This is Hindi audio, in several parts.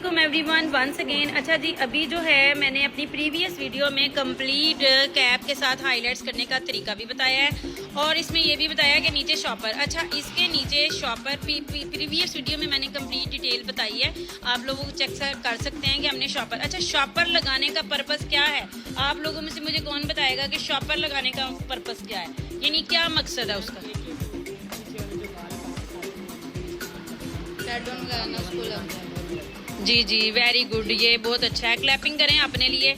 अस्सलामुअलैकुम एवरीवन वंस अगेन। अच्छा जी, अभी जो है मैंने अपनी प्रीवियस वीडियो में कंप्लीट कैप के साथ हाइलाइट्स करने का तरीका भी बताया है और इसमें ये भी बताया कि नीचे शॉपर। अच्छा, इसके नीचे शॉपर प्रीवियस वीडियो में मैंने कंप्लीट डिटेल बताई है, आप लोगों को चेक कर सकते हैं कि हमने शॉपर। अच्छा, शॉपर लगाने का पर्पज़ क्या है? आप लोगों में से मुझे कौन बताएगा कि शॉपर लगाने का पर्पज़ क्या है, यानी क्या मकसद है उसका? जी जी, वेरी गुड, ये बहुत अच्छा है, क्लैपिंग करें अपने लिए।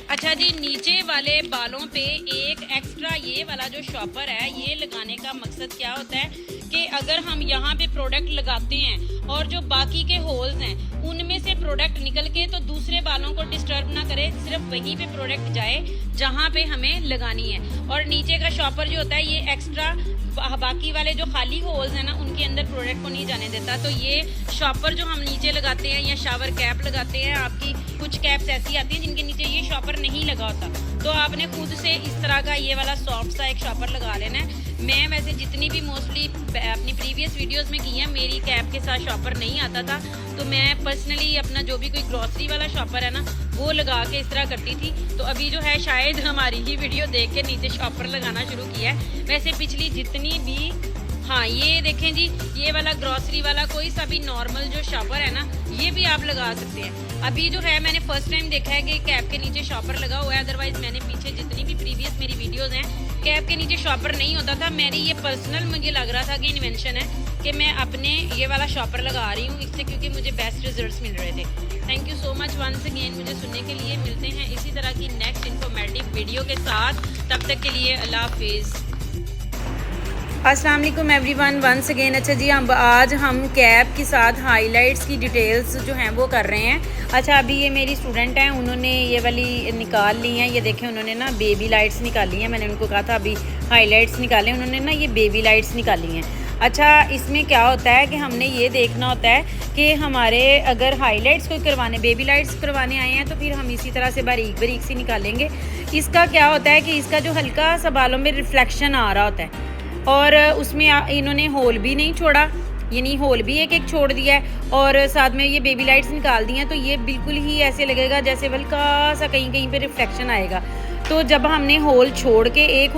अच्छा जी, नीचे वाले बालों पे एक एक्स्ट्रा ये वाला जो शॉपर है ये लगाने का मकसद क्या होता है कि अगर हम यहाँ पे प्रोडक्ट लगाते हैं और जो बाकी के होल्स हैं उनमें से प्रोडक्ट निकल के तो दूसरे बालों को डिस्टर्ब ना करे, सिर्फ वहीं पे प्रोडक्ट जाए जहाँ पे हमें लगानी है। और नीचे का शॉपर जो होता है ये एक्स्ट्रा बाकी वाले जो खाली होल्स हैं ना उनके अंदर प्रोडक्ट को नहीं जाने देता। तो ये शॉपर जो हम नीचे लगाते हैं या शावर कैप लगाते हैं, आपकी कुछ कैप्स ऐसी आती हैं जिनके नीचे ये शॉपर नहीं लगा होता, तो आपने खुद से इस तरह का ये वाला सॉफ्ट सा एक शॉपर लगा लेना है। मैं वैसे जितनी भी मोस्टली अपनी प्रीवियस वीडियोस में की है मेरी कैप के साथ शॉपर नहीं आता था, तो मैं पर्सनली अपना जो भी कोई ग्रॉसरी वाला शॉपर है ना वो लगा के इस तरह करती थी। तो अभी जो है शायद हमारी ही वीडियो देख के नीचे शॉपर लगाना शुरू किया है। वैसे पिछली जितनी भी, हाँ ये देखें जी, ये वाला ग्रॉसरी वाला कोई सा भी नॉर्मल जो शॉपर है ना ये भी आप लगा सकते हैं। अभी जो है मैंने फर्स्ट टाइम देखा है कि कैप के नीचे शॉपर लगा हुआ है, अदरवाइज मैंने पीछे जितनी भी प्रीवियस मेरी वीडियोस हैं कैप के नीचे शॉपर नहीं होता था। मेरी ये पर्सनल मुझे लग रहा था कि इन्वेंशन है कि मैं अपने ये वाला शॉपर लगा रही हूँ इससे, क्योंकि मुझे बेस्ट रिजल्ट्स मिल रहे थे। Thank you so much once again मुझे सुनने के लिए। मिलते हैं इसी तरह की नेक्स्ट इन्फॉर्मेटिव वीडियो के साथ, तब तक के लिए अल्लाह हाफिज़। अस्सलाम वालेकुम एवरीवन वंस अगेन। अच्छा जी, आज हम कैप के साथ हाइलाइट्स की डिटेल्स जो हैं वो कर रहे हैं। अच्छा, अभी ये मेरी स्टूडेंट हैं, उन्होंने ये वाली निकाल ली हैं, ये देखें उन्होंने ना बेबी लाइट्स निकाली हैं। मैंने उनको कहा था अभी हाइलाइट्स निकालें, उन्होंने ना ये बेबी लाइट्स निकाली हैं। अच्छा, इसमें क्या होता है कि हमने ये देखना होता है कि हमारे अगर हाइलाइट्स कोई करवाने, बेबी लाइट्स करवाने आए हैं तो फिर हम इसी तरह से बारीक बारीक सी निकालेंगे। इसका क्या होता है कि इसका जो हल्का सा बालों में रिफ्लेक्शन आ रहा होता है और उसमें इन्होंने होल भी नहीं छोड़ा, यानी होल भी एक एक छोड़ दिया है और साथ में ये बेबी लाइट्स निकाल दी हैं, तो ये बिल्कुल ही ऐसे लगेगा जैसे हल्का सा कहीं कहीं पे रिफ्लेक्शन आएगा। तो जब हमने होल छोड़ के एक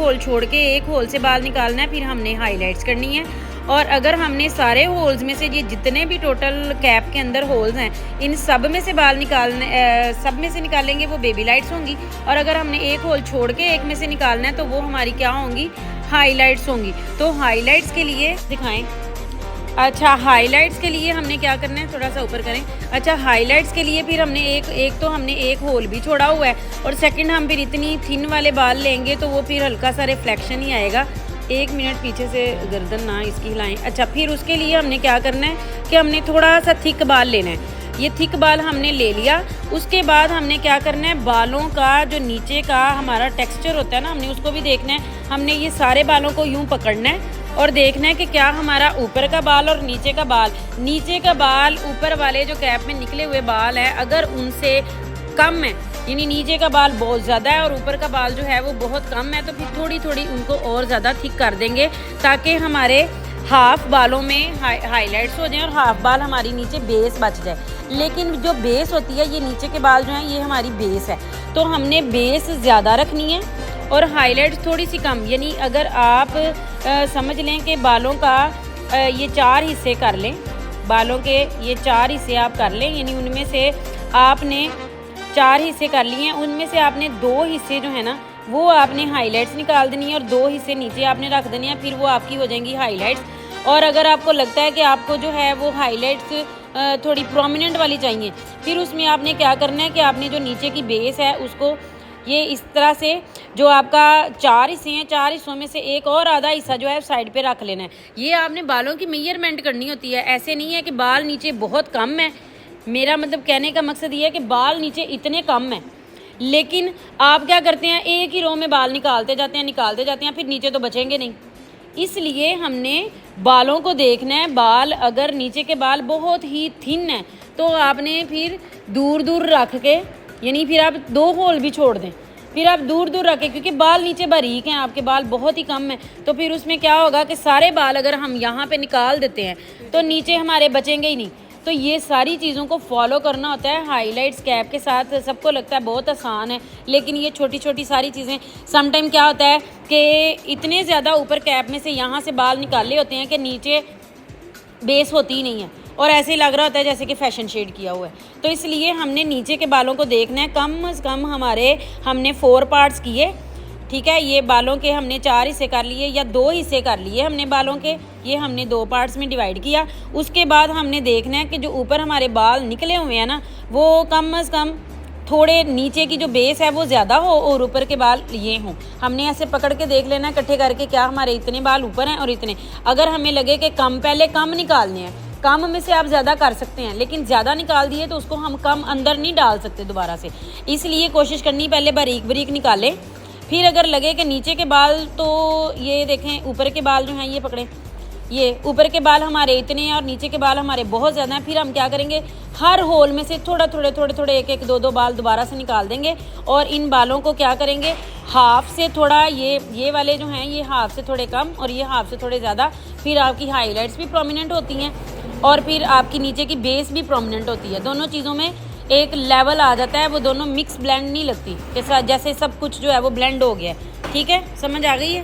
होल से बाल निकालना है, फिर हमने हाइलाइट्स करनी है। और अगर हमने सारे होल्स में से ये जितने भी टोटल कैप के अंदर होल्स हैं इन सब में से बाल सब में से निकालेंगे वो बेबी लाइट्स होंगी, और अगर हमने एक होल छोड़ के एक में से निकालना है तो वो हमारी क्या होंगी, हाइलाइट्स होंगी। तो हाइलाइट्स के लिए दिखाएं। अच्छा, हाइलाइट्स के लिए हमने क्या करना है, थोड़ा सा ऊपर करें। अच्छा, हाइलाइट्स के लिए फिर हमने हमने एक होल भी छोड़ा हुआ है और सेकंड हम फिर इतनी थिन वाले बाल लेंगे तो वो फिर हल्का सा रिफ्लेक्शन ही आएगा। एक मिनट पीछे से गर्दन ना इसकी हिलाएं। अच्छा, फिर उसके लिए हमने क्या करना है कि हमने थोड़ा सा थिक बाल लेना है। ये थिक बाल हमने ले लिया, उसके बाद हमने क्या करना है, बालों का जो नीचे का हमारा टेक्सचर होता है ना हमने उसको भी देखना है। हमने ये सारे बालों को यूं पकड़ना है और देखना है कि क्या हमारा ऊपर का बाल और नीचे का बाल ऊपर वाले जो कैप में निकले हुए बाल हैं अगर उनसे कम है, यानी नीचे का बाल बहुत ज़्यादा है और ऊपर का बाल जो है वो बहुत कम है, तो फिर थोड़ी थोड़ी उनको और ज़्यादा थिक कर देंगे ताकि हमारे हाफ बालों में हाइलाइट्स हो जाएं और हाफ बाल हमारी नीचे बेस बच जाए। लेकिन जो बेस होती है, ये नीचे के बाल जो हैं ये हमारी बेस है, तो हमने बेस ज़्यादा रखनी है और हाइलाइट्स थोड़ी सी कम। यानी अगर आप समझ लें कि बालों का ये 4 हिस्से कर लें, बालों के ये 4 हिस्से आप कर लें, यानी उनमें से आपने 4 हिस्से कर लिए हैं, उनमें से आपने 2 हिस्से जो है ना वो आपने हाइलाइट्स निकाल देनी है और 2 हिस्से नीचे आपने रख देनी है, फिर वो आपकी हो जाएंगी हाइलाइट्स। और अगर आपको लगता है कि आपको जो है वो हाइलाइट्स थोड़ी प्रोमिनेंट वाली चाहिए, फिर उसमें आपने क्या करना है कि आपने जो नीचे की बेस है उसको ये इस तरह से, जो आपका 4 हिस्से हैं 4 हिस्सों में से एक और आधा हिस्सा जो है साइड पे रख लेना है। ये आपने बालों की मेजरमेंट करनी होती है, ऐसे नहीं है कि बाल नीचे बहुत कम है। मेरा मतलब कहने का मकसद ये है कि बाल नीचे इतने कम हैं, लेकिन आप क्या करते हैं, एक ही रो में बाल निकालते जाते हैं, फिर नीचे तो बचेंगे नहीं। इसलिए हमने बालों को देखना है। बाल अगर नीचे के बाल बहुत ही थिन है तो आपने फिर दूर दूर रख के, यानी फिर आप 2 होल भी छोड़ दें, फिर आप दूर दूर रखें, क्योंकि बाल नीचे बारीक हैं, आपके बाल बहुत ही कम हैं, तो फिर उसमें क्या होगा कि सारे बाल अगर हम यहाँ पे निकाल देते हैं तो नीचे हमारे बचेंगे ही नहीं। तो ये सारी चीज़ों को फॉलो करना होता है हाईलाइट्स कैप के साथ। सबको लगता है बहुत आसान है, लेकिन ये छोटी छोटी सारी चीज़ें, सम टाइम क्या होता है कि इतने ज़्यादा ऊपर कैप में से यहाँ से बाल निकाले होते हैं कि नीचे बेस होती ही नहीं है और ऐसे ही लग रहा होता है जैसे कि फ़ैशन शेड किया हुआ है। तो इसलिए हमने नीचे के बालों को देखना है। कम से कम हमने 4 पार्ट्स किए, ठीक है। ये बालों के हमने 4 हिस्से कर लिए या 2 हिस्से कर लिए हमने बालों के, ये हमने 2 पार्ट्स में डिवाइड किया। उसके बाद हमने देखना है कि जो ऊपर हमारे बाल निकले हुए हैं ना, वो कम से कम थोड़े नीचे की जो बेस है वो ज़्यादा हो और ऊपर के बाल ये हों। हमने ऐसे पकड़ के देख लेना इकट्ठे करके, क्या हमारे इतने बाल ऊपर हैं और इतने। अगर हमें लगे कि पहले कम निकालने हैं, कम में से आप ज़्यादा कर सकते हैं, लेकिन ज़्यादा निकाल दिए तो उसको हम कम अंदर नहीं डाल सकते दोबारा से। इसलिए कोशिश करनी पहले बारीक बारीक निकालें। फिर अगर लगे कि नीचे के बाल, तो ये देखें ऊपर के बाल जो हैं ये पकड़ें, ये ऊपर के बाल हमारे इतने हैं और नीचे के बाल हमारे बहुत ज़्यादा हैं। फिर हम क्या करेंगे, हर होल में से थोड़े एक 2 बाल दोबारा से निकाल देंगे और इन बालों को क्या करेंगे, हाफ से थोड़ा, ये वाले जो हैं ये हाफ से थोड़े कम और ये हाफ से थोड़े ज़्यादा। फिर आपकी हाईलाइट्स भी प्रोमिनेंट होती हैं और फिर आपकी नीचे की बेस भी प्रोमिनेंट होती है। दोनों चीज़ों में एक लेवल आ जाता है, वो दोनों मिक्स ब्लेंड नहीं लगती, जैसे सब कुछ जो है वो ब्लेंड हो गया है। ठीक है, समझ आ गई है?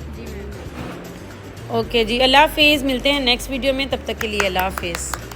ओके जी, अल्लाह हाफिज़। मिलते हैं नेक्स्ट वीडियो में, तब तक के लिए अल्लाह हाफिज़।